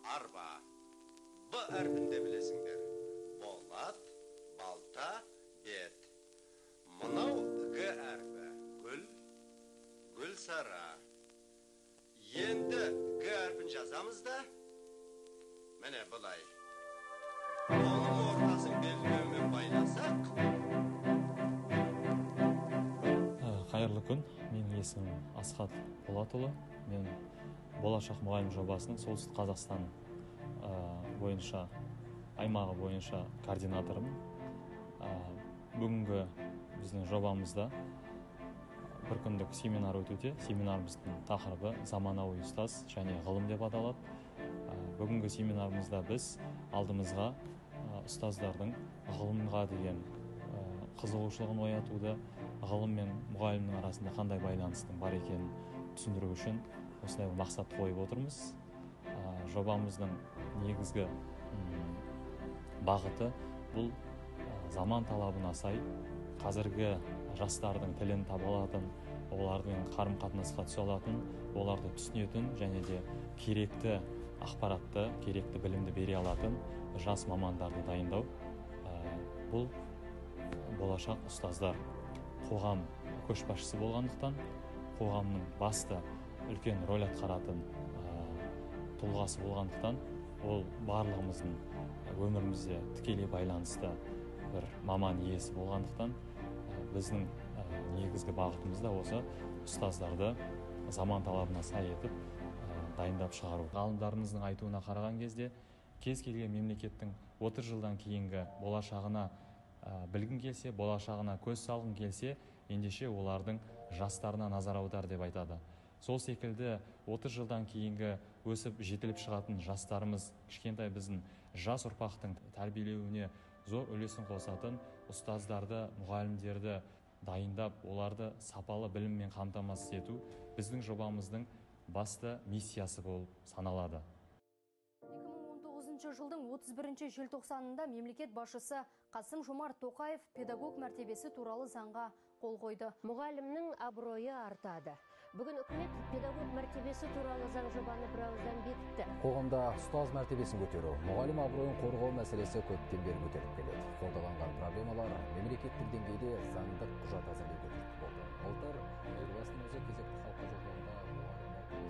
арба. Б әрпінде білесіңдер. Болат, балта, бет. Мынау Г әрпі. Гүл, гүл сара. Енді Г әрпін жазамыз да. Міне бұлай. Оның ортасын белгілеумен байласақ. Қайырлы күн, менің есімім Асхат Болатұлы. Мен болашақ мұғалім жобасының солтүстік Қазақстан бойынша, аймағы бойынша координаторымын. Бүгінгі біздің жобамызда бір күндік семинар өтуде. Семинарымыздың тақырыбы заманауи ұстаз және ғылым деп аталады. Бүгінгі семинарымызда біз алдымызға ұстаздардың ғылымға деген қызығушылығын оятуды, ғылым мен мұғалімнің арасында қандай байланыстың бар екенін түсіндіру үшін осындай мақсат қойып отырмыз. Жобамыздың негізгі бағыты бұл заман талабына сай қазіргі жастардың тілін таба алатын, олардың қарым-қатынасқа түсе алатын, оларды түсінетін және де керекті ақпаратты, керекті білімді бере алатын жас мамандарды дайындау. Бұл болашақ ұстаздар қоғам көшбасшысы болғандықтан, қоғамның басты үлкен рөл атқаратын тұлғасы болғандықтан, ол барлығымыздың өмірімізде тікелей байланысты бір маман иесі болғандықтан, біздің негізгі бағытымыз да осы ұстаздарды заман талабына сай етіп дайындап шығару. Ғалымдарымыздың айтуына қараған кезде, кез келген мемлекеттің 30 жылдан кейінгі болашағына білгін келсе, болашағына көз салғын келсе, ендеше олардың жастарына назар аудар деп айтады. Сол секілді 30 жылдан кейінгі өсіп жетіліп шығатын жастарымыз, кішкентай біздің жас ұрпақтың тәрбиелеуіне зор үлесін қосатын ұстаздарды, мұғалімдерді дайындап, оларды сапалы біліммен қамтамасыз ету біздің жобамыздың басты миссиясы болып саналады. Жылдың 31 желтоқсанында мемлекет басшысы Қасым-Жомарт Тоқаев педагог мәртебесі туралы заңға қол қойды. Мұғалімнің абыройы артады. Бүгін үкімет педагог мәртебесі туралы заң жобаны бірауыздан бекітті. Қоғамда ұстаз мәртебесін көтеру, мұғалім абыройын қорғау мәселесі көптен бері көтеріліп келеді. Қордаланған проблемалар мемлекеттік деңгейде заңдық құжат әзірлеуге түрткі болды. Былтыр елбасының өзі кезекті халыққа жолдауында мұғалім мәртебесін